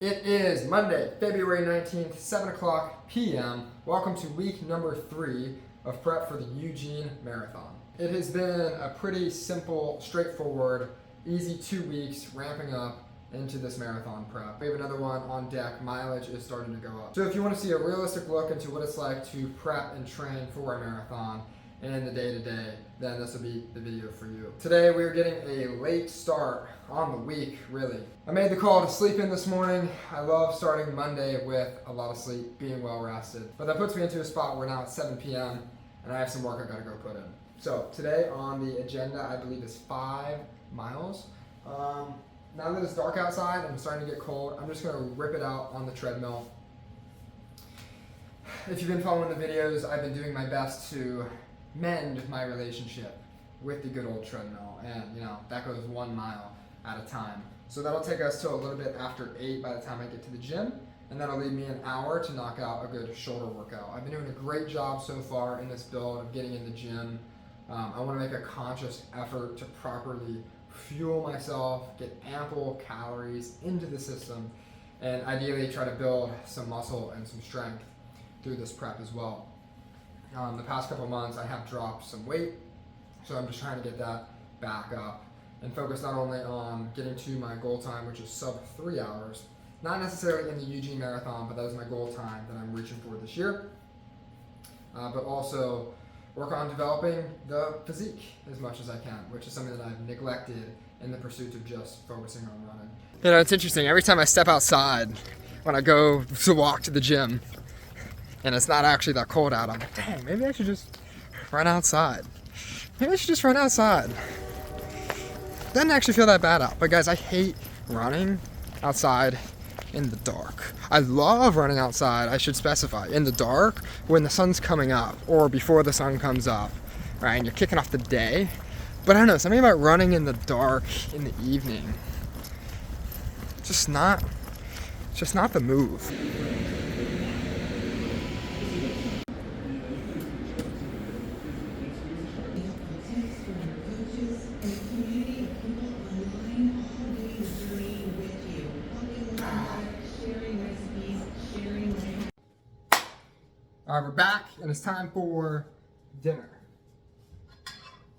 It is Monday, February 19th, 7 o'clock p.m. Welcome to week number 3 of prep for the Eugene Marathon. It has been a pretty simple, straightforward, easy 2 weeks ramping up into this marathon prep. We have another one on deck. Mileage is starting to go up. So if you want to see a realistic look into what it's like to prep and train for a marathon and the day-to-day, then this will be the video for you. Today we are getting a late start on the week, really. I made the call to sleep in this morning. I love starting Monday with a lot of sleep, being well rested. But that puts me into a spot where now it's 7 p.m. and I have some work I gotta go put in. So today on the agenda, I believe is 5 miles. Now that it's dark outside and it's starting to get cold, I'm just gonna rip it out on the treadmill. If you've been following the videos, I've been doing my best to mend my relationship with the good old treadmill, and that goes 1 mile at a time. So that'll take us to a little bit after 8 by the time I get to the gym, and that'll leave me an hour to knock out a good shoulder workout. I've been doing a great job so far in this build of getting in the gym. I want to make a conscious effort to properly fuel myself, get ample calories into the system, and ideally try to build some muscle and some strength through this prep as well. The past couple months I have dropped some weight, so I'm just trying to get that back up and focus not only on getting to my goal time, which is sub 3 hours, not necessarily in the Eugene Marathon, but that is my goal time that I'm reaching for this year, but also work on developing the physique as much as I can, which is something that I've neglected in the pursuit of just focusing on running. It's interesting, every time I step outside, when I go to walk to the gym, and it's not actually that cold out, I'm like, dang, maybe I should just run outside. Maybe I should just run outside. Doesn't actually feel that bad out. But guys, I hate running outside in the dark. I love running outside, I should specify, in the dark when the sun's coming up or before the sun comes up, right? And you're kicking off the day. But I don't know, something about running in the dark in the evening, it's just not the move. All right, we're back, and it's time for dinner.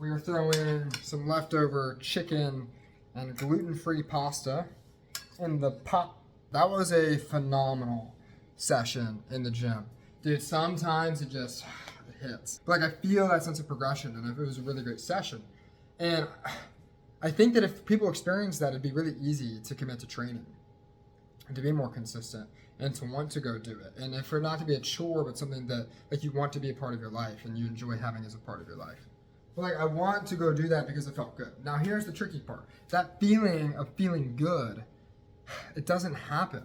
We are throwing some leftover chicken and gluten-free pasta in the pot. That was a phenomenal session in the gym. Dude, sometimes it just hits. But I feel that sense of progression, and it was a really great session. And I think that if people experience that, it'd be really easy to commit to training and to be more consistent and to want to go do it. And for it not to be a chore, but something that you want to be a part of your life and you enjoy having as a part of your life. But I want to go do that because it felt good. Now here's the tricky part. That feeling of feeling good, it doesn't happen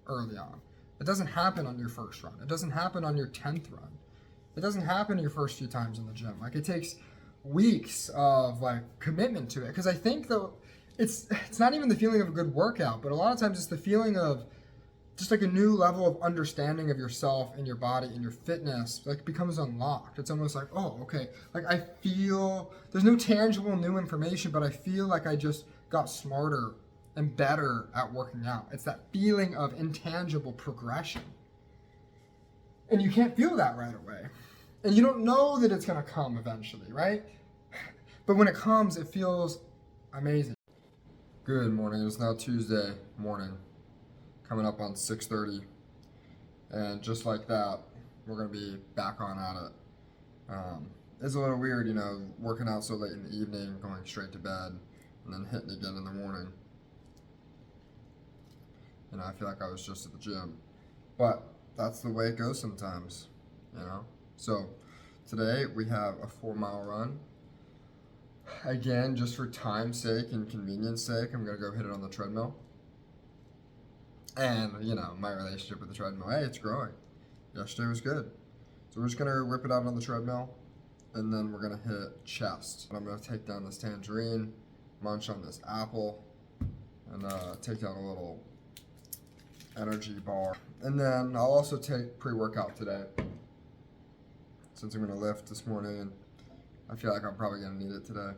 early on. It doesn't happen on your first run. It doesn't happen on your 10th run. It doesn't happen your first few times in the gym. It takes weeks of commitment to it. Because I think though, it's not even the feeling of a good workout, but a lot of times it's the feeling of just a new level of understanding of yourself and your body and your fitness becomes unlocked. It's almost like, oh, okay, I feel, there's no tangible new information, but I feel like I just got smarter and better at working out. It's that feeling of intangible progression. And you can't feel that right away. And you don't know that it's gonna come eventually, right? But when it comes, it feels amazing. Good morning, it's now Tuesday morning, coming up on 6:30, and just like that, we're gonna be back on at it. It's a little weird, working out so late in the evening, going straight to bed, and then hitting again in the morning. I feel like I was just at the gym, but that's the way it goes sometimes, So today we have a 4-mile run. Again, just for time's sake and convenience sake, I'm gonna go hit it on the treadmill. And, my relationship with the treadmill, hey, it's growing. Yesterday was good. So we're just gonna rip it out on the treadmill, and then we're gonna hit chest. And I'm gonna take down this tangerine, munch on this apple, and take down a little energy bar. And then I'll also take pre-workout today. Since I'm gonna lift this morning, I feel like I'm probably gonna need it today.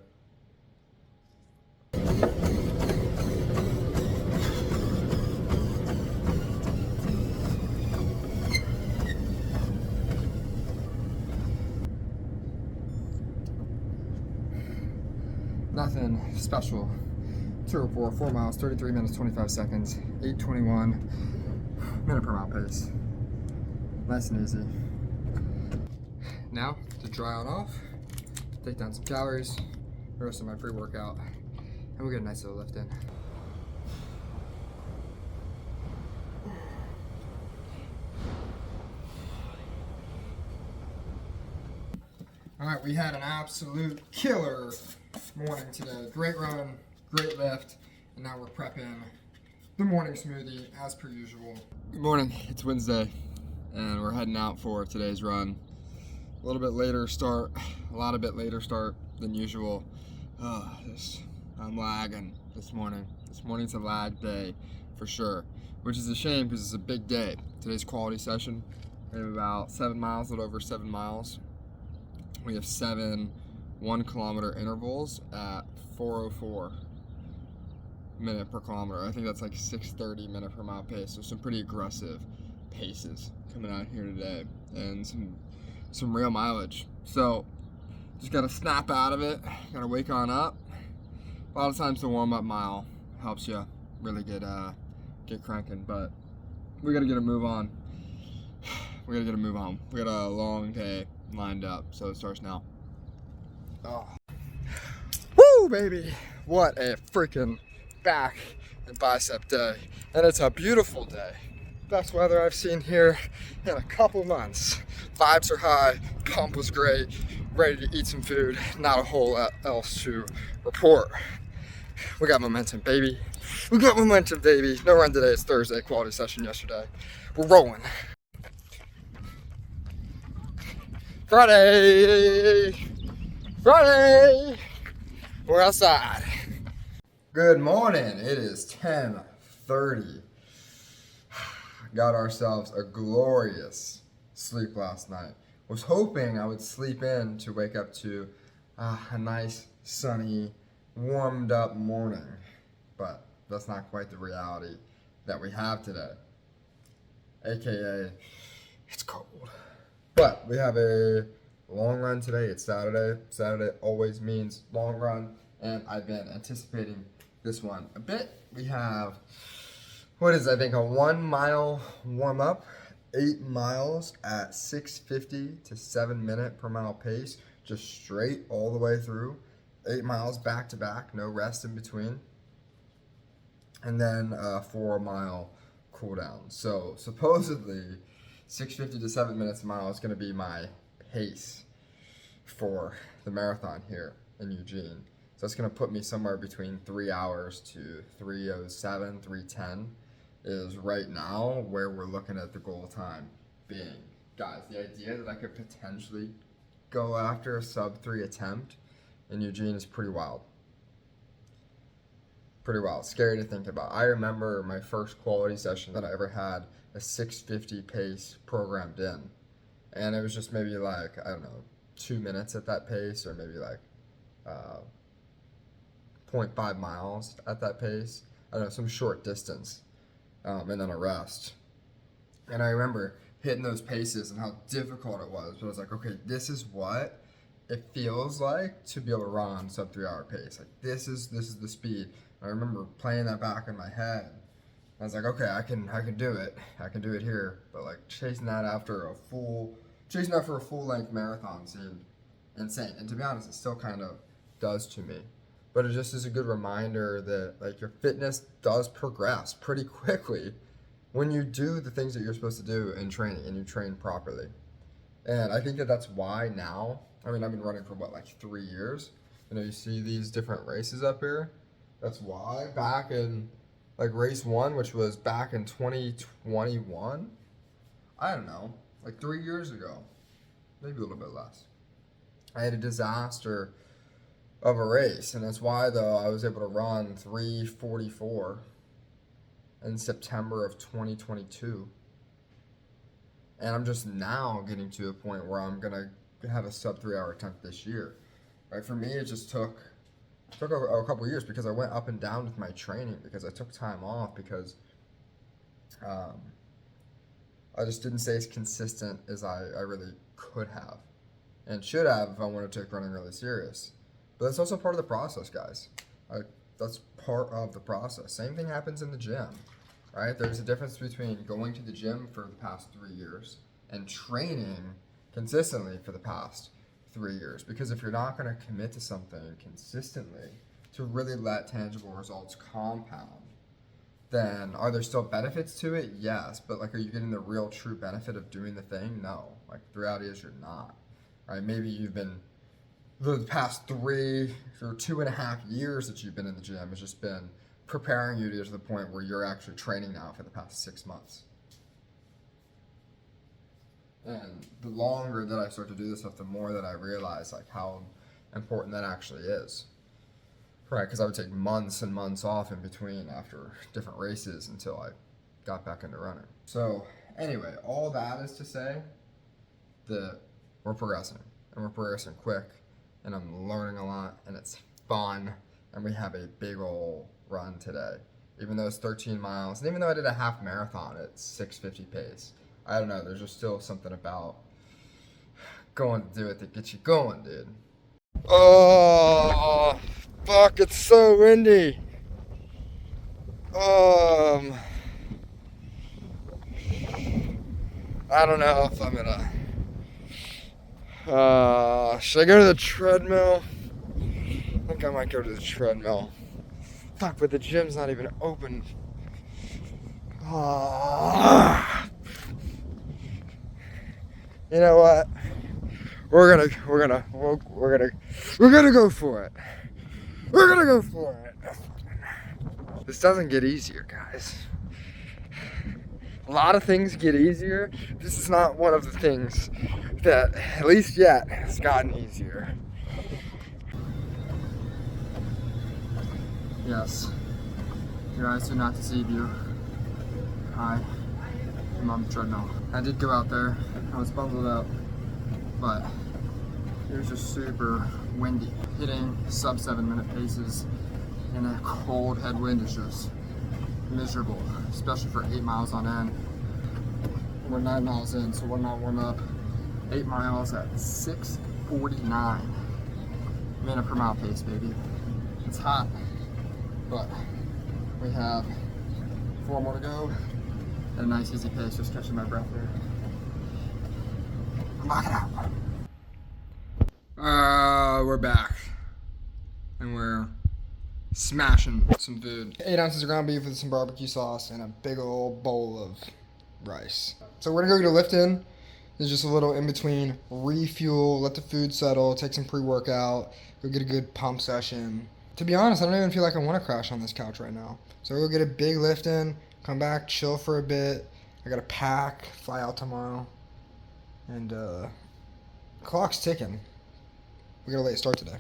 Nothing special to report. 4 miles, 33 minutes, 25 seconds, 8:21 minute per mile pace. Nice and easy. Now to dry it off, take down some calories, the rest of my pre-workout, and we'll get a nice little lift in. All right, we had an absolute killer morning today. Great run, great lift, and now we're prepping the morning smoothie as per usual. Good morning, it's Wednesday, and we're heading out for today's run. A little bit later start, a lot bit later start than usual. I'm lagging this morning. This morning's a lag day for sure, which is a shame because it's a big day. Today's quality session. We have about 7 miles, a little over 7 miles. We have 7 1-kilometer intervals at 4:04 minute per kilometer. I think that's like 6:30 minute per mile pace. So some pretty aggressive paces coming out here today, and some real mileage. So just gotta snap out of it. Gotta wake on up. A lot of times the warm-up mile helps you really get cranking, but we gotta get a move on. We gotta get a move on. We got a long day lined up, so it starts now. Oh. Woo, baby! What a freaking back and bicep day. And it's a beautiful day. Best weather I've seen here in a couple months. Vibes are high, pump was great, ready to eat some food, not a whole lot else to report. We got momentum, baby. We got momentum, baby. No run today, it's Thursday, quality session yesterday. We're rolling. Friday! Friday! We're outside. Good morning. It is 10:30. Got ourselves a glorious sleep last night. Was hoping I would sleep in to wake up to a nice, sunny, warmed up morning. But that's not quite the reality that we have today. AKA, it's cold. But we have a long run today. It's Saturday. Saturday always means long run, and I've been anticipating this one a bit. We have, I think a 1 mile warm up, 8 miles at 6:50 to 7 minute per mile pace, just straight all the way through. 8 miles back to back, no rest in between. And then a 4 mile cool down. So supposedly 6:50 to 7 minutes a mile is going to be my pace for the marathon here in Eugene. So it's going to put me somewhere between 3 hours to 3:07, 3:10 is right now where we're looking at the goal time being. Guys, the idea that I could potentially go after a sub-3 attempt in Eugene is pretty wild. Pretty wild. Scary to think about. I remember my first quality session that I ever had a 6:50 pace programmed in, and it was just maybe like, I don't know, 2 minutes at that pace, or maybe like 0.5 miles at that pace. I don't know, some short distance, and then a rest. And I remember hitting those paces and how difficult it was, but I was like, okay, this is what it feels like to be able to run sub 3 hour pace. Like this is the speed. I remember playing that back in my head. I was like, okay, I can do it. I can do it here. But like chasing that after a full length marathon seemed insane. And to be honest, it still kind of does to me. But it just is a good reminder that like your fitness does progress pretty quickly when you do the things that you're supposed to do in training and you train properly. And I think that that's why now, I mean, I've been running for like 3 years. You know, you see these different races up here. That's why back in like race 1, which was back in 2021, I don't know, like 3 years ago, maybe a little bit less. I had a disaster of a race, and that's why though I was able to run 3:44 in September of 2022. And I'm just now getting to a point where I'm gonna have a sub 3 hour attempt this year. Right? For me, it just took a couple years because I went up and down with my training, because I took time off, because I just didn't stay as consistent as I really could have and should have if I wanted to take running really serious. But that's also part of the process, guys. That's part of the process. Same thing happens in the gym, right? There's a difference between going to the gym for the past 3 years and training consistently for the past 3 years. Because if you're not going to commit to something consistently to really let tangible results compound, then are there still benefits to it? Yes. But like, are you getting the real true benefit of doing the thing? No. Like, the reality is you're not, right? Maybe you've been, the past 3 or 2.5 years that you've been in the gym has just been preparing you to get to the point where you're actually training now for the past 6 months. And the longer that I start to do this stuff, the more that I realize like how important that actually is. Right, because I would take months and months off in between after different races until I got back into running. So anyway, all that is to say that we're progressing, and we're progressing quick, and I'm learning a lot, and it's fun, and we have a big ol' run today. Even though it's 13 miles, and even though I did a half marathon at 6:50 pace, I don't know, there's just still something about going to do it that gets you going, dude. Oh, fuck, it's so windy. I don't know if I'm gonna, should I go to the treadmill? I think I might go to the treadmill. Fuck, but the gym's not even open. You know what? We're gonna go for it. We're gonna go for it. This doesn't get easier, guys. A lot of things get easier. This is not one of the things that, at least yet, has gotten easier. Yes, your eyes do not deceive you. I am on the treadmill. I did go out there. I was bundled up, but it was just super windy. Hitting sub 7-minute paces in a cold headwind is just miserable, especially for 8 miles on end. We're 9 miles in, so 1 mile warm up. 8 miles at 6:49 minute per mile pace, baby. It's hot, but we have 4 more to go at a nice easy pace. Just catching my breath here. Knock it out. We're back, and we're smashing some food. 8 ounces of ground beef with some barbecue sauce and a big old bowl of rice. So we're gonna go get a lift in. There's just a little in between, refuel, let the food settle, take some pre-workout, go get a good pump session. To be honest, I don't even feel like I want to crash on this couch right now. So we'll go get a big lift in, come back, chill for a bit. I gotta pack, fly out tomorrow, and clock's ticking. We got a late start today.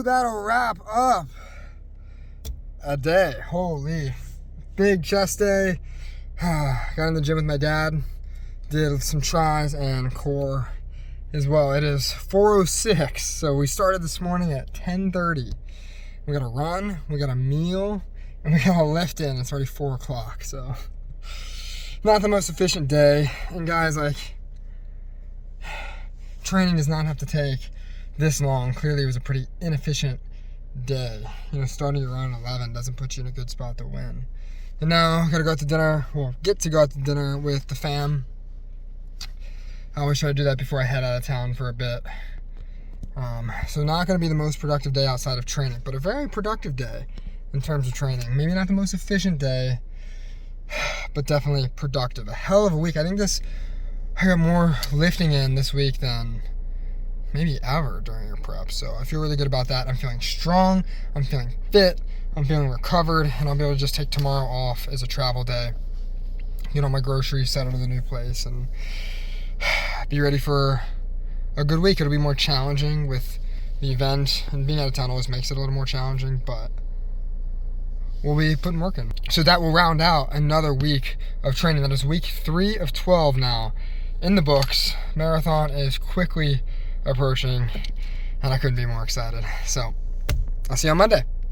That'll wrap up a day. Holy, big chest day. Got in the gym with my dad, did some tries and core as well. It is 4:06, so we started this morning at 10:30. We got a run, we got a meal, and we got a lift in. It's already 4 o'clock, so not the most efficient day. And guys, like, training does not have to take this long. Clearly it was a pretty inefficient day. You know, starting around 11 doesn't put you in a good spot to win. And now I gotta go out to dinner, well, get to go out to dinner with the fam. I always try to do that before I head out of town for a bit. So not gonna be the most productive day outside of training, but a very productive day in terms of training. Maybe not the most efficient day, but definitely productive. A hell of a week. I think I got more lifting in this week than maybe ever during your prep. So I feel really good about that. I'm feeling strong, I'm feeling fit, I'm feeling recovered, and I'll be able to just take tomorrow off as a travel day, get all my groceries, settle to the new place, and be ready for a good week. It'll be more challenging with the event, and being out of town always makes it a little more challenging, but we'll be putting work in. So that will round out another week of training. That is week 3 of 12 now in the books. Marathon is quickly approaching, and I couldn't be more excited. So I'll see you on Monday.